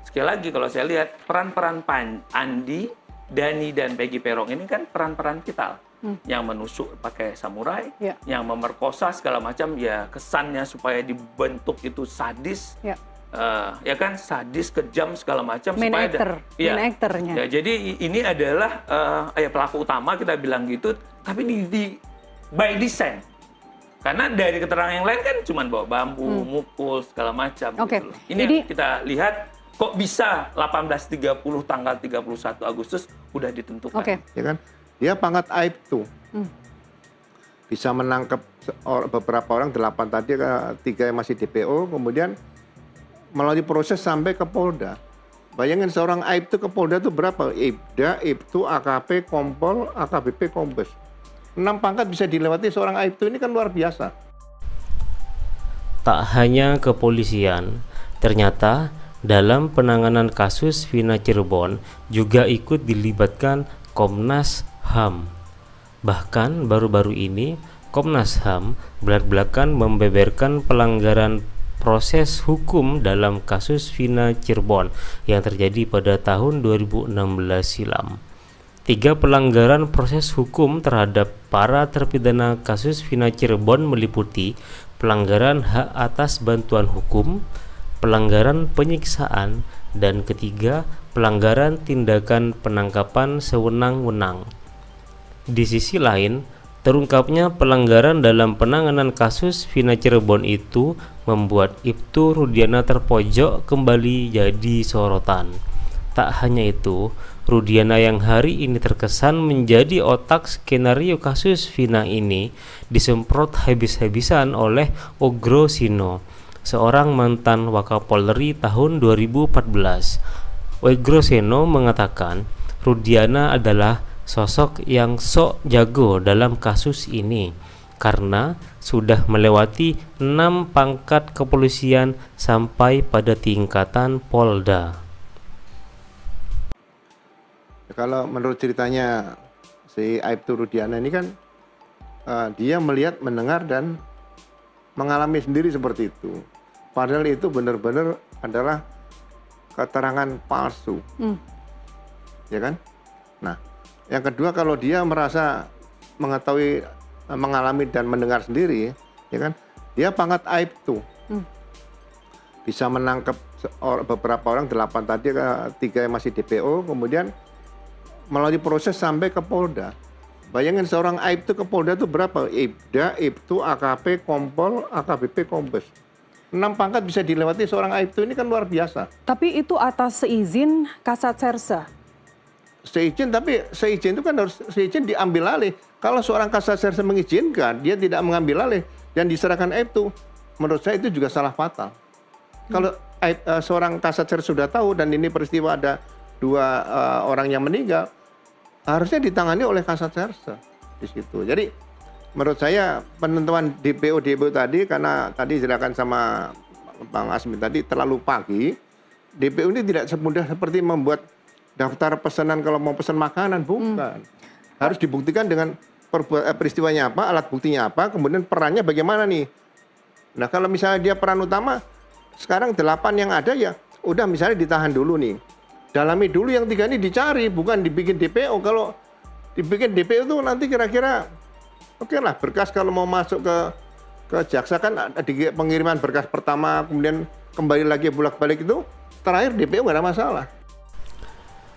Sekali lagi kalau saya lihat peran-peran Andi, Dani dan Peggy Peron ini kan peran-peran vital. Yang menusuk pakai samurai, yang memerkosa segala macam, ya kesannya supaya dibentuk itu sadis. Ya kan, sadis, kejam segala macam main actor-nya. Ya, jadi ini adalah ya pelaku utama kita bilang gitu, tapi by design. Karena dari keterangan yang lain kan cuma bawa bambu, mukul segala macam. Gitu. Ini yang kita lihat kok bisa 18.30 tanggal 31 Agustus udah ditentukan. Ya kan? Dia pangkat Aibtu. Bisa menangkap beberapa orang, 8 tadi, 3 yang masih DPO, kemudian melalui proses sampai ke Polda. Bayangin seorang Aibtu ke Polda itu berapa? Ibda, Ibtu, AKP, Kompol, AKBP, Kombes. 6 pangkat bisa dilewati seorang Aibtu, ini kan luar biasa. Tak hanya kepolisian, ternyata dalam penanganan kasus Vina Cirebon juga ikut dilibatkan Komnas HAM. Bahkan baru-baru ini Komnas HAM belak-belakan membeberkan pelanggaran proses hukum dalam kasus Vina Cirebon yang terjadi pada tahun 2016 silam. 3 pelanggaran proses hukum terhadap para terpidana kasus Vina Cirebon meliputi pelanggaran hak atas bantuan hukum, pelanggaran penyiksaan, dan ketiga, pelanggaran tindakan penangkapan sewenang-wenang. Di sisi lain, terungkapnya pelanggaran dalam penanganan kasus Vina Cirebon itu membuat Ibtu Rudiana terpojok kembali jadi sorotan. Tak hanya itu, Rudiana yang hari ini terkesan menjadi otak skenario kasus Vina ini disemprot habis-habisan oleh Ogro Sino, seorang mantan Wakapolri tahun 2014. Ogro Sino mengatakan Rudiana adalah sosok yang sok jago dalam kasus ini karena sudah melewati 6 pangkat kepolisian sampai pada tingkatan Polda. Kalau menurut ceritanya si Aibtu Rudiana ini kan dia melihat, mendengar, dan mengalami sendiri seperti itu. Padahal itu benar-benar adalah keterangan palsu. Ya kan? Nah, yang kedua, kalau dia merasa mengetahui, mengalami dan mendengar sendiri, ya kan, dia pangkat Aibtu. Bisa menangkap beberapa orang, 8 tadi, 3 yang masih DPO, kemudian melalui proses sampai ke Polda. Bayangin seorang Aibtu ke Polda itu berapa? Ibda, Ibtu, AKP, Kompol, AKBP, Kombes. 6 pangkat bisa dilewati seorang Aibtu, ini kan luar biasa. Tapi itu atas seizin Kasat Serse. Seizin, tapi seizin itu kan harus seizin diambil alih. Kalau seorang Kasat Serse mengizinkan, dia tidak mengambil alih dan diserahkan Aibtu, menurut saya itu juga salah fatal. Kalau seorang Kasat Serse sudah tahu dan ini peristiwa ada 2 orang yang meninggal, harusnya ditangani oleh Kasat Serse di situ. Jadi menurut saya penentuan DPO tadi, karena tadi dijelaskan sama Bang Asmi tadi terlalu pagi, DPO ini tidak semudah seperti membuat daftar pesanan kalau mau pesan makanan, bukan. Harus dibuktikan dengan peristiwanya apa, alat buktinya apa, kemudian perannya bagaimana nih. Nah, kalau misalnya dia peran utama, sekarang 8 yang ada ya udah misalnya ditahan dulu nih. Dalami dulu yang 3 ini dicari, bukan dibikin DPO. Kalau dibikin DPO itu nanti kira-kira oke lah, berkas kalau mau masuk ke jaksa kan di pengiriman berkas pertama, kemudian kembali lagi bolak-balik itu, terakhir DPO nggak ada masalah.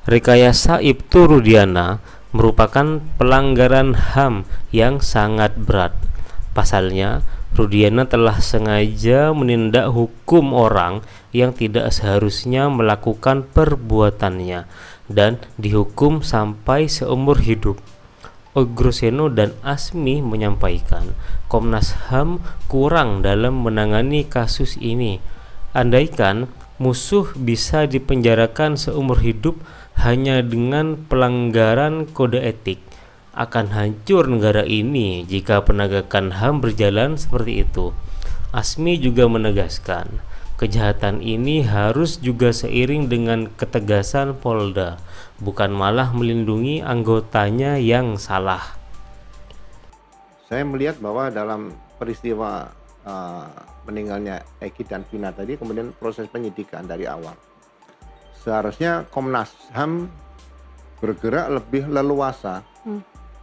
Rekayasa Ibtu Rudiana merupakan pelanggaran HAM yang sangat berat. Pasalnya, Rudiana telah sengaja menindak hukum orang yang tidak seharusnya melakukan perbuatannya dan dihukum sampai seumur hidup. Ogro Seno dan Asmi menyampaikan Komnas HAM kurang dalam menangani kasus ini. Andaikan musuh bisa dipenjarakan seumur hidup hanya dengan pelanggaran kode etik, akan hancur negara ini jika penegakan HAM berjalan seperti itu. Asmi juga menegaskan, kejahatan ini harus juga seiring dengan ketegasan Polda, bukan malah melindungi anggotanya yang salah. Saya melihat bahwa dalam peristiwa meninggalnya Eki dan Vina tadi, kemudian proses penyidikan dari awal. seharusnya Komnas HAM bergerak lebih leluasa.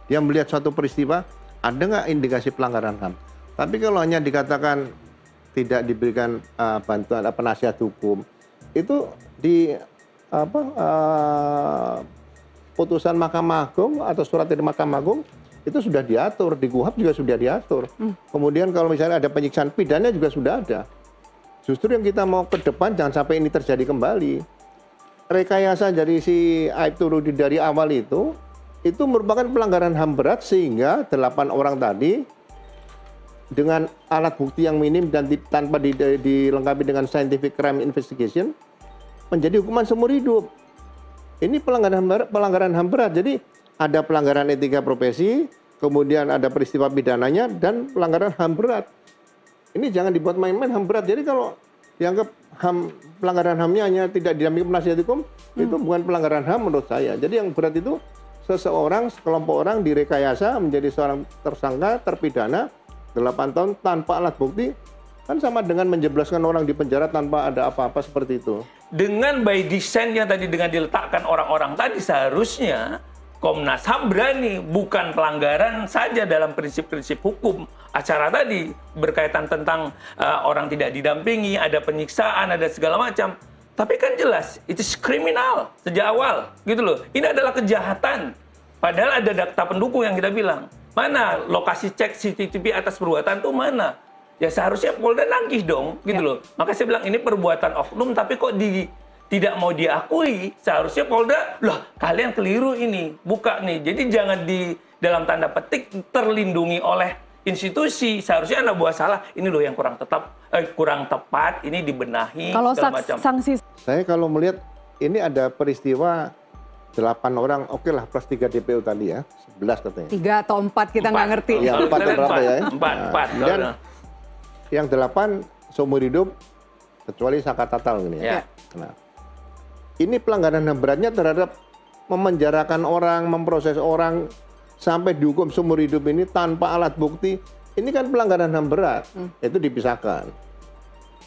Dia melihat suatu peristiwa, ada nggak indikasi pelanggaran HAM. Tapi kalau hanya dikatakan tidak diberikan bantuan penasihat hukum, itu di putusan Mahkamah Agung atau surat dari Mahkamah Agung itu sudah diatur, di KUHP juga sudah diatur. Kemudian kalau misalnya ada penyiksaan pidana juga sudah ada. Justru yang kita mau ke depan jangan sampai ini terjadi kembali. Rekayasa dari si Aibtu Rudi dari awal itu merupakan pelanggaran HAM berat sehingga 8 orang tadi dengan alat bukti yang minim dan tanpa dilengkapi dengan scientific crime investigation menjadi hukuman seumur hidup. Ini pelanggaran HAM berat. Jadi ada pelanggaran etika profesi, kemudian ada peristiwa pidananya dan pelanggaran HAM berat. Ini jangan dibuat main-main HAM berat. Jadi kalau dianggap pelanggaran HAM-nya hanya tidak didampingi penasihat hukum, itu bukan pelanggaran HAM menurut saya. Jadi yang berat itu seseorang, sekelompok orang direkayasa menjadi seorang tersangka, terpidana 8 tahun tanpa alat bukti, kan sama dengan menjebloskan orang di penjara tanpa ada apa-apa seperti itu. Dengan by design-nya tadi, dengan diletakkan orang-orang tadi, seharusnya Komnas HAM berani, bukan pelanggaran saja dalam prinsip-prinsip hukum acara tadi, berkaitan tentang orang tidak didampingi, ada penyiksaan, ada segala macam. Tapi kan jelas, itu kriminal sejak awal, gitu loh. Ini adalah kejahatan. Padahal ada data pendukung yang kita bilang. Mana lokasi cek CCTV atas perbuatan itu mana? Ya seharusnya Polda nagih dong, gitu loh. Maka saya bilang ini perbuatan oknum, tapi kok tidak mau diakui. Seharusnya Polda, loh kalian keliru ini, buka nih. Jadi jangan dalam tanda petik terlindungi oleh institusi. Seharusnya Anda buat salah, ini loh yang kurang tepat, ini dibenahi. Kalau segala macam. sanksi, Saya kalau melihat ini ada peristiwa 8 orang, oke lah plus 3 DPO tadi ya, 11 katanya. 3 atau 4 kita nggak ngerti. Ya, 4 atau berapa ya? 4. Dan yang 8 seumur hidup kecuali sangka tatal gini ya. Nah, ini pelanggaran HAM beratnya terhadap memenjarakan orang, memproses orang sampai dihukum seumur hidup ini tanpa alat bukti. Ini kan pelanggaran HAM berat, itu dipisahkan,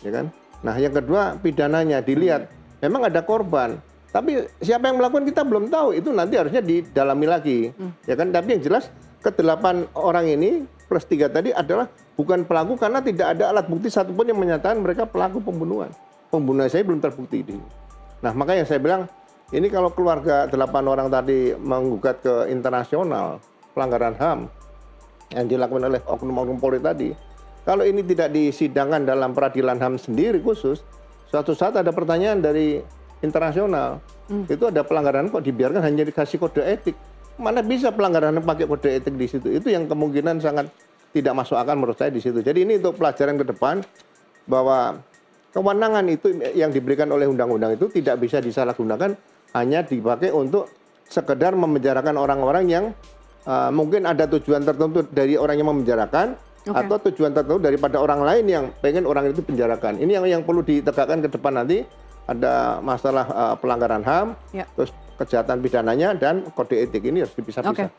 ya kan? Nah, yang kedua pidananya dilihat, memang ada korban, tapi siapa yang melakukan kita belum tahu. Itu nanti harusnya didalami lagi, ya kan? Tapi yang jelas ke-8 orang ini plus 3 tadi adalah bukan pelaku karena tidak ada alat bukti satupun yang menyatakan mereka pelaku pembunuhan. Pembunuhan saya belum terbukti ini. Nah, makanya saya bilang ini kalau keluarga 8 orang tadi menggugat ke internasional pelanggaran HAM yang dilakukan oleh oknum-oknum Polri tadi, kalau ini tidak disidangkan dalam peradilan HAM sendiri khusus, suatu saat ada pertanyaan dari internasional, itu ada pelanggaran kok dibiarkan hanya dikasih kode etik. Mana bisa pelanggaran pakai kode etik di situ? Itu yang kemungkinan sangat tidak masuk akal menurut saya di situ. Jadi ini untuk pelajaran ke depan bahwa kewenangan itu yang diberikan oleh undang-undang itu tidak bisa disalahgunakan hanya dipakai untuk sekedar memenjarakan orang-orang yang mungkin ada tujuan tertentu dari orang yang memenjarakan atau tujuan tertentu daripada orang lain yang pengen orang itu penjarakan. Ini yang perlu ditegakkan ke depan nanti. Ada masalah pelanggaran HAM, terus kejahatan pidananya dan kode etik ini harus dipisah-pisah.